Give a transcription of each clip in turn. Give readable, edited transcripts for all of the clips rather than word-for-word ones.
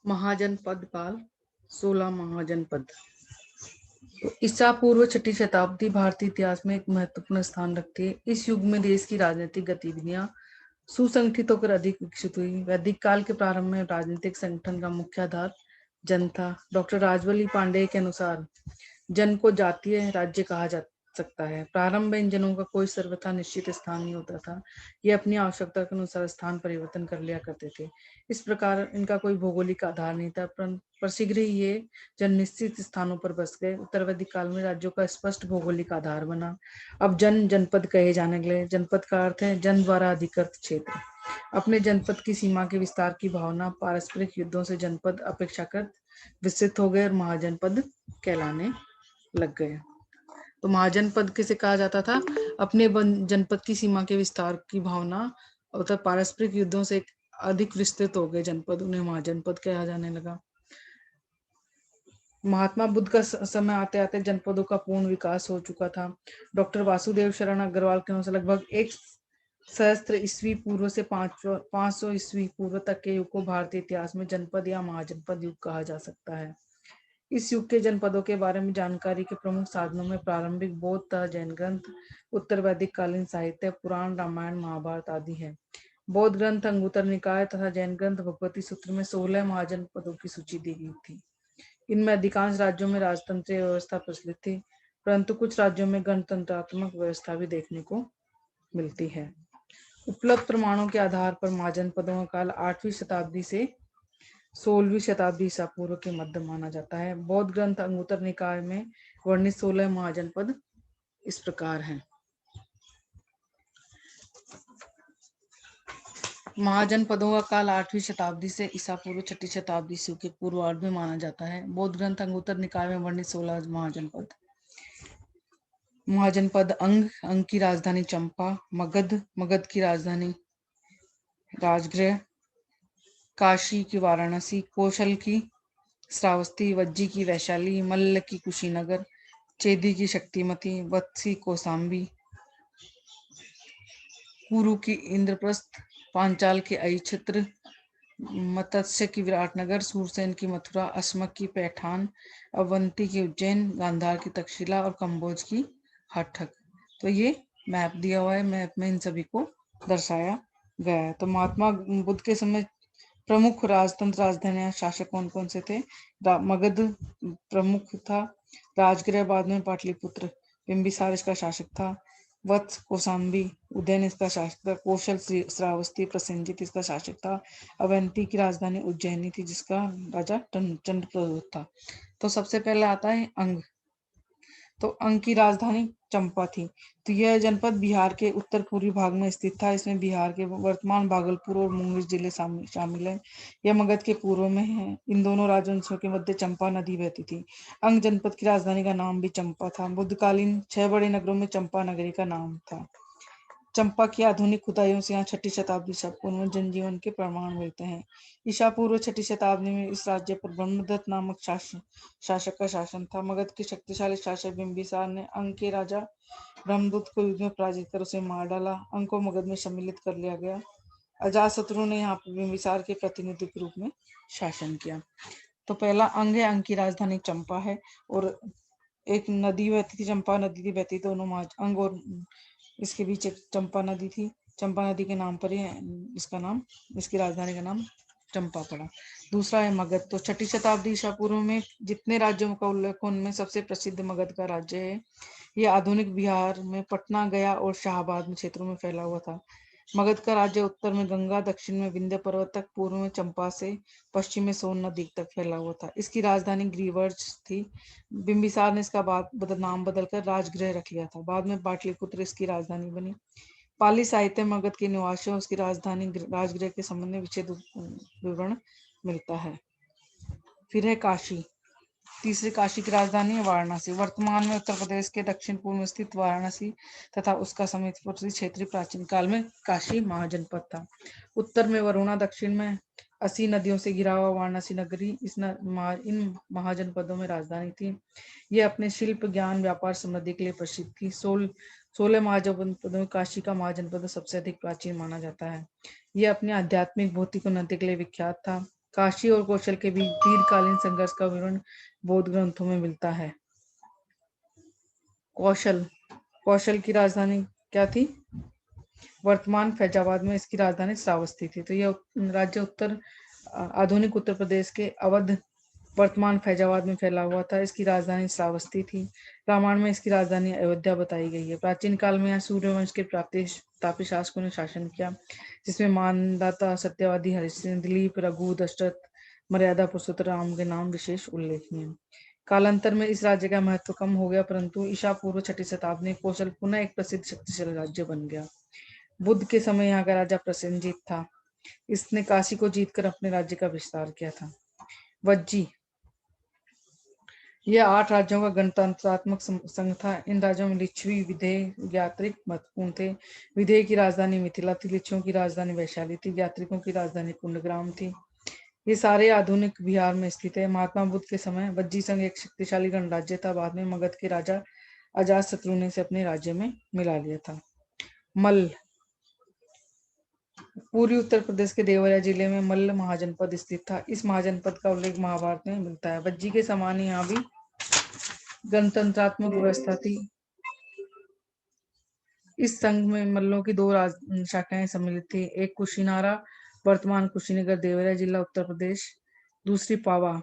महाजनपद काल 16 महाजनपद। तो ईसा पूर्व छठी शताब्दी भारतीय इतिहास में एक महत्वपूर्ण स्थान रखती है। इस युग में देश की राजनीतिक गतिविधियां सुसंगठित होकर अधिक विकसित हुई। वैदिक काल के प्रारंभ में राजनीतिक संगठन का मुख्य आधार जन था। डॉक्टर राजवली पांडेय के अनुसार जन को जातीय राज्य कहा जा सकता है। प्रारंभ में इन जनों का कोई सर्वथा निश्चित स्थान नहीं होता था। ये अपनी आवश्यकता के अनुसार स्थान परिवर्तन कर लिया करते थे। इस प्रकार इनका कोई भौगोलिक आधार नहीं था, पर शीघ्र ही ये जन निश्चित स्थानों पर बस गए। उत्तर वैदिक काल में राज्यों का स्पष्ट भौगोलिक आधार बना। अब जनपद कहे जाने लगे। जनपद का अर्थ है जन द्वारा अधिकृत क्षेत्र। अपने जनपद की सीमा के विस्तार की भावना पारस्परिक युद्धों से जनपद अपेक्षाकृत विस्तृत हो गए और महाजनपद कहलाने लग गए। तो महाजनपद किसे कहा जाता था? अपने जनपद की सीमा के विस्तार की भावना और पारस्परिक युद्धों से अधिक विस्तृत हो गए जनपद, उन्हें महाजनपद कहा जाने लगा। महात्मा बुद्ध का समय आते आते जनपदों का पूर्ण विकास हो चुका था। डॉक्टर वासुदेव शरण अग्रवाल के अनुसार लगभग 1 सहस्त्र ईस्वी पूर्व से 500 ईस्वी पूर्व तक के युग को भारतीय इतिहास में जनपद या महाजनपद युग कहा जा सकता है। इस युग के जनपदों के बारे में जानकारी के प्रमुख साधनों में प्रारंभिक बौद्ध तथा जैन ग्रंथ, उत्तर वैदिक कालीन साहित्य, पुराण, रामायण, महाभारत आदि है। बौद्ध ग्रंथ अंगुत्तर निकाय तथा जैन ग्रंथ भगवती सूत्र में 16 महाजनपदों की सूची दी गई थी। इनमें अधिकांश राज्यों में राजतंत्रीय व्यवस्था प्रचलित थी, परंतु कुछ राज्यों में गणतंत्रात्मक व्यवस्था भी देखने को मिलती है। उपलब्ध प्रमाणों के आधार पर महाजनपदों का काल 8वीं शताब्दी से 16वीं शताब्दी ईसा पूर्व के मध्य माना जाता है। बौद्ध ग्रंथ अंगुत्तर निकाय में वर्णित 16 महाजनपद इस प्रकार हैं। महाजनपदों का काल 8वीं शताब्दी से ईसा पूर्व 6ठी शताब्दी ईस्वी के पूर्वार्ध में माना जाता है। बौद्ध ग्रंथ अंगुत्तर निकाय में वर्णित 16 महाजनपद। महाजनपद अंग की राजधानी चंपा, मगध की राजधानी राजगृह, काशी की वाराणसी, कौशल की श्रावस्ती, वज्जी की वैशाली, मल्ल की कुशीनगर, चेदी की शक्तिमती, वत्सी कौसाम्बी, कुरु की इंद्रप्रस्थ, पांचाल की अहिच्छत्र, मत्स्य की विराटनगर, सूरसेन की मथुरा, अस्मक की पैठान, अवंती की उज्जैन, गांधार की तक्षशिला और कंबोज की हठक। तो ये मैप दिया हुआ है, मैप में इन सभी को दर्शाया गया है। तो महात्मा बुद्ध के समय प्रमुख राजतंत्र राजधानियां शासक कौन कौन से थे? मगध प्रमुख था, राजगृह बाद में पाटलिपुत्र, बिंबिसार इसका शासक था, वत्स कौसाम्बी उदयन इसका शासक था, कौशल श्रावस्ती प्रसेनजित इसका शासक था, अवंती की राजधानी उज्जैनी थी जिसका राजा चंद्रप्रद्योत था। तो सबसे पहले आता है अंग। तो अंग की राजधानी चंपा थी। तो यह जनपद बिहार के उत्तर पूर्वी भाग में स्थित था। इसमें बिहार के वर्तमान भागलपुर और मुंगेर जिले शामिल है। यह मगध के पूर्व में है। इन दोनों राजवंशों के मध्य चंपा नदी बहती थी। अंग जनपद की राजधानी का नाम भी चंपा था। बुद्धकालीन 6 बड़े नगरों में चंपा नगरी का नाम था। चंपा की आधुनिक खुदाइयों से यहाँ 6ठी शताब्दी ईसा पूर्व में जनजीवन के प्रमाण मिलते हैं। ईसा पूर्व 6ठी शताब्दी में इस राज्य पर ब्रह्मदत्त नामक शासक का शासन था। मगध के शक्तिशाली शासक बिंबिसार ने अंग के राजा ब्रह्मदत्त को युद्ध में पराजित कर उसे मार डाला। अंग को मगध में सम्मिलित कर लिया गया। अजातशत्रु ने यहाँ पर बिंबिसार के प्रतिनिधि के रूप में शासन किया। तो पहला अंग है, अंग की राजधानी चंपा है और एक नदी बहती थी, चंपा नदी थी बहती, दोनों अंग और इसके बीच एक चंपा नदी थी। चंपा नदी के नाम पर ही इसकी राजधानी का नाम चंपा पड़ा। दूसरा है मगध। तो 6ठी शताब्दी ईसा पूर्व में जितने राज्यों का उल्लेख उनमें सबसे प्रसिद्ध मगध का राज्य है। यह आधुनिक बिहार में पटना, गया और शाहबाद में क्षेत्रों में फैला हुआ था। मगध का राज्य उत्तर में गंगा, दक्षिण में विंध्य पर्वत तक, पूर्व में चंपा से पश्चिम में सोन नदी तक फैला हुआ था। इसकी राजधानी ग्रीवर्ज थी। बिंबिसार ने इसका नाम बदलकर राजगृह रख लिया था। बाद में पाटलिपुत्र इसकी राजधानी बनी। पाली साहित्य मगध के निवासियों उसकी राजधानी राजगृह के संबंध में विशेष विवरण मिलता है। फिर है काशी। तीसरी काशी की राजधानी है वाराणसी। वर्तमान में उत्तर प्रदेश के दक्षिण पूर्व में स्थित वाराणसी तथा उसका समीपवर्ती क्षेत्रीय प्राचीन काल में काशी महाजनपद था। उत्तर में वरुणा, दक्षिण में 80 नदियों से घिरा हुआ वाराणसी नगरी इन महाजनपदों में राजधानी थी। यह अपने शिल्प, ज्ञान, व्यापार, समृद्धि के लिए प्रसिद्ध थी। 16 महाजनपदों में काशी का महाजनपद सबसे अधिक प्राचीन माना जाता है। यह अपने आध्यात्मिक, भौतिक उन्नति के लिए विख्यात था। काशी और कौशल के बीच दीर्घकालीन संघर्ष का विवरण बौद्ध ग्रंथों में मिलता है। कौशल की राजधानी क्या थी? वर्तमान फैजाबाद में इसकी राजधानी श्रावस्ती थी। तो यह राज्य आधुनिक उत्तर प्रदेश के अवध वर्तमान फैजाबाद में फैला हुआ था। इसकी राजधानी श्रावस्ती थी। रामायण में इसकी राजधानी अयोध्या बताई गई है। प्राचीन काल में यहाँ सूर्यवंश के तापी शासकों ने शासन किया, जिसमें मानदाता, सत्यवादी, हरिश्चंद्र, दिलीप, रघु, दशरथ, मर्यादा पुरुषोत्तम राम के नाम विशेष उल्लेखनीय है। कालांतर में इस राज्य का महत्व कम हो गया, परंतु ईसा पूर्व 6ठी शताब्दी में कौशल पुनः एक प्रसिद्ध शक्तिशाली राज्य बन गया। बुद्ध के समय यहाँ का राजा प्रसेनजीत था। इसने काशी को जीतकर अपने राज्य का विस्तार किया था। वज्जी, यह 8 राज्यों का गणतंत्रात्मक संघ था। इन राज्यों में लिच्छवी, विदेह, ज्ञात्रिक महत्वपूर्ण थे। विदेह की राजधानी मिथिला थी। लिच्छवियों की राजधानी वैशाली थी। ज्ञात्रिकों की राजधानी कुंडग्राम थी। ये सारे आधुनिक बिहार में स्थित है। महात्मा बुद्ध के समय वज्जी संघ एक शक्तिशाली गणराज्य था। बाद में मगध के राजा अजातशत्रु ने इसे अपने राज्य में मिला लिया था। मल्ल, पूर्वी उत्तर प्रदेश के देवरिया जिले में मल्ल महाजनपद स्थित था। इस महाजनपद का उल्लेख महाभारत में मिलता है। वज्जी के समान ही यहाँ भी गणतंत्रात्मक व्यवस्था थी। इस संघ में मल्लों की 2 शाखाएं सम्मिलित थी। एक कुशीनारा, वर्तमान कुशीनगर, देवरिया जिला, उत्तर प्रदेश। दूसरी पावा।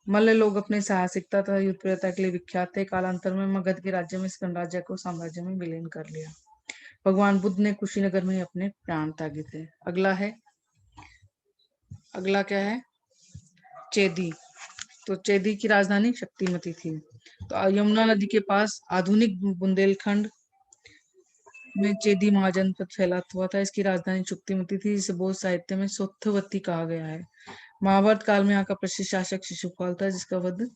मल्ल लोग अपनी साहसिकता तथा युद्धप्रियता के लिए विख्यात थे। कालांतर में मगध के राज्य में इस गणराज्य को साम्राज्य में विलीन कर लिया। भगवान बुद्ध ने कुशीनगर में अपने प्राण त्यागे थे। अगला क्या है? चेदी। तो चेदी की राजधानी शक्तिमती थी। तो यमुना नदी के पास आधुनिक बुंदेलखंड में चेदी महाजनपद फैला हुआ था। इसकी राजधानी शक्तिमती थी, जिसे बौद्ध साहित्य में सोत्थवती कहा गया है। महाभारत काल में यहाँ का प्रसिद्ध शासक शिशुपाल था, जिसका वध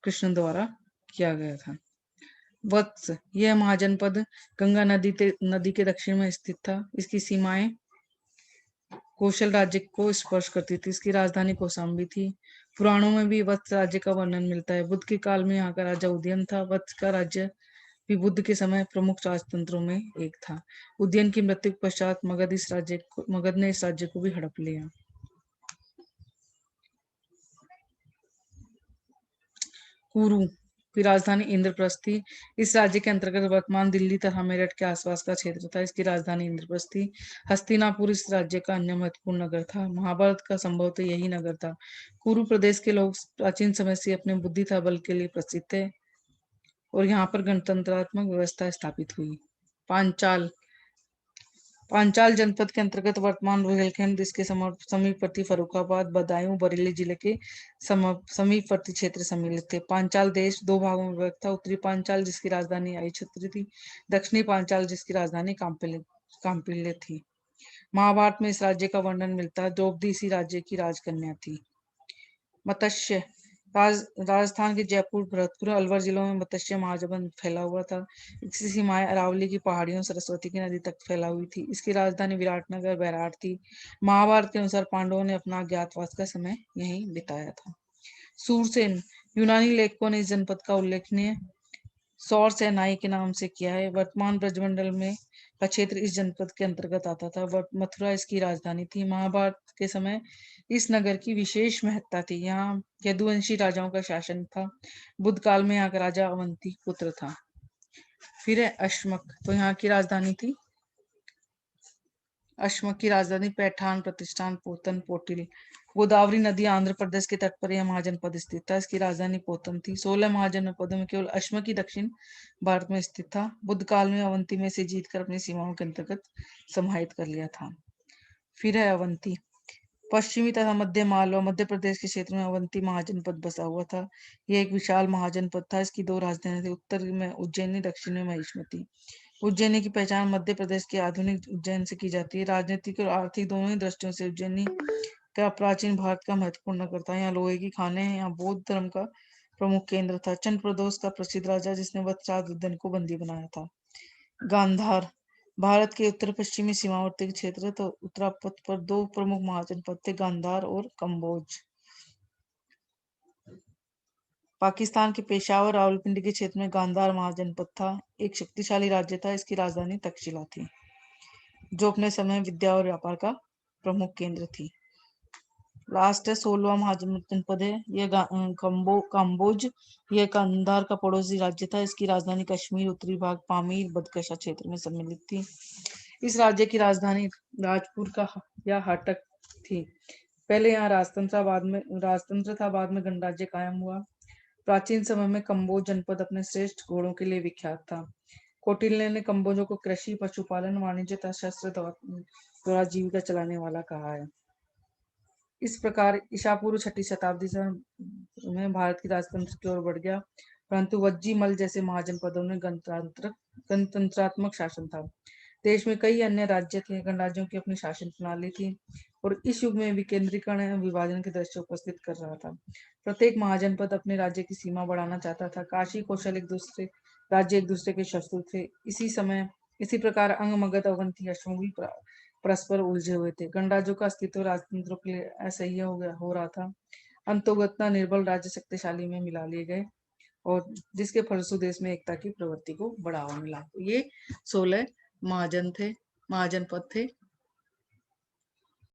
कृष्ण द्वारा किया गया था। वत्स, यह महाजनपद गंगा नदी के दक्षिण में स्थित था। इसकी सीमाएं कौशल राज्य को स्पर्श करती थी। इसकी राजधानी कौशाम्बी थी। पुराणों में भी वत्स राज्य का वर्णन मिलता है। बुद्ध के काल में यहाँ का राजा उदयन था। वत्स का राज्य भी बुद्ध के समय प्रमुख राजतंत्रों में एक था। उदयन की मृत्यु के पश्चात मगध ने इस राज्य को भी हड़प लिया। कुरु की राजधानी इंद्रप्रस्थ थी। इस राज्य के अंतर्गत वर्तमान दिल्ली तथा मेरठ के आसपास का क्षेत्र था। इसकी राजधानी इंद्रप्रस्थ थी। हस्तिनापुर इस राज्य का अन्य महत्वपूर्ण नगर था। महाभारत का संभवतः यही नगर था। कुरु प्रदेश के लोग प्राचीन समय से अपने बुद्धि तथा बल के लिए प्रसिद्ध थे और यहाँ पर गणतंत्रात्मक व्यवस्था स्थापित हुई। पांचाल जनपद के अंतर्गत वर्तमान रोहिलखंड, इसके समीपवर्ती फर्रुखाबाद, बदायूं, बरेली जिले के समीपवर्ती क्षेत्र सम्मिलित थे। पांचाल देश 2 भागों में विभक्त था। उत्तरी पांचाल, जिसकी राजधानी आइछत्र थी। दक्षिणी पांचाल, जिसकी राजधानी काम्पिल्य थी। महाभारत में इस राज्य का वर्णन मिलता है। द्रौपदी इसी राज्य की राजकन्या थी। मत्स्य, राजस्थान के जयपुर, भरतपुर, अलवर जिलों में मत्स्य महाजनपद फैला हुआ था। इसकी सीमाएं अरावली की पहाड़ियों, सरस्वती की नदी तक फैला हुई थी। इसकी राजधानी विराटनगर, बैराट थी। महाभारत के अनुसार पांडवों ने अपना अज्ञातवास का समय यहीं बिताया था। सूरसेन, यूनानी लेखकों ने इस जनपद का उल्लेखनीय सौर सेनाई के नाम से किया है। वर्तमान ब्रजमंडल में का क्षेत्र इस जनपद के अंतर्गत आता था। मथुरा इसकी राजधानी थी। महाभारत के समय इस नगर की विशेष महत्ता थी। यहाँ यदुवंशी राजाओं का शासन था। बुद्ध काल में यहाँ का राजा अवंती पुत्र था। फिर है अश्मक, तो यहाँ की राजधानी थी अश्मक की राजधानी पैठान, प्रतिष्ठान, पोतन, पोटिल। गोदावरी नदी आंध्र प्रदेश के तट पर यह महाजनपद स्थित था। इसकी राजधानी पोतन थी। 16 महाजनपदों में केवल अश्मक ही दक्षिण भारत में स्थित था। बुद्ध काल में अवंती में से जीतकर अपनी सीमाओं के अंतर्गत समाहित कर लिया था। फिर है अवंती। पश्चिमी तथा मध्य मालवा, मध्य प्रदेश के क्षेत्र में अवंती महाजनपद बसा हुआ था। यह एक विशाल महाजनपद था। इसकी 2 राजधानियां थी। उत्तर में उज्जैनी, दक्षिण में महिष्मती। उज्जैनी की पहचान मध्य प्रदेश के आधुनिक उज्जैन से की जाती है। राजनीतिक और आर्थिक दोनों ही दृष्टियों से उज्जैनी का प्राचीन भारत का महत्वपूर्ण नगर था। यहाँ लोहे की खानें हैं। यहाँ बौद्ध धर्म का प्रमुख केंद्र था। चंद्र प्रदोष का प्रसिद्ध राजा, जिसने वत्सराज को बंदी बनाया था। गांधार, भारत के उत्तर पश्चिमी सीमावर्ती क्षेत्र तो उत्तरापथ पर 2 प्रमुख महाजनपद थे, गांधार और कंबोज। पाकिस्तान के पेशावर, रावलपिंडी के क्षेत्र में गांधार महाजनपद था। एक शक्तिशाली राज्य था। इसकी राजधानी तक्षशिला थी, जो अपने समय विद्या और व्यापार का प्रमुख केंद्र थी। लास्ट है 16वां महाजनपद है ये कंबोज। ये कंधार का पड़ोसी राज्य था। इसकी राजधानी कश्मीर, उत्तरी भाग पामीर बदकशा क्षेत्र में सम्मिलित थी। इस राज्य की राजधानी राजपुर का या हाटक थी। पहले यहाँ राजतंत्र था, बाद में गणराज्य कायम हुआ। प्राचीन समय में कंबोज जनपद अपने श्रेष्ठ घोड़ों के लिए विख्यात था। कौटिल्य ने कंबोजों को कृषि, पशुपालन, वाणिज्य तथा शस्त्र द्वारा जीविका चलाने वाला कहा है। इस प्रकार ईसा पूर्व 6ठी शताब्दी से में भारत की राजतंत्र की ओर बढ़ गया, परंतु वज्जी मल जैसे महाजनपदों में गणतंत्रात्मक शासन था। देश में कई अन्य राज्य थे, गणराज्यों की अपनी शासन प्रणाली थी और इस युग में विकेंद्रीकरण एवं विभाजन के दृश्य उपस्थित कर रहा था। प्रत्येक महाजनपद अपने राज्य की सीमा बढ़ाना चाहता था। काशी कौशल राज्य एक दूसरे के शत्रु थे। इसी प्रकार अंग, मगध, अवंती, अश्मवी परस्पर उलझे हुए थे। गणराज्यों का अस्तित्व राजतंत्रों के लिए असह्य हो रहा था। अंतोगत्ता निर्बल राज्य शक्तिशाली में मिला लिए गए और जिसके फलस्वरूप देश में एकता की प्रवृत्ति को बढ़ावा मिला। तो ये 16 महाजनपद थे।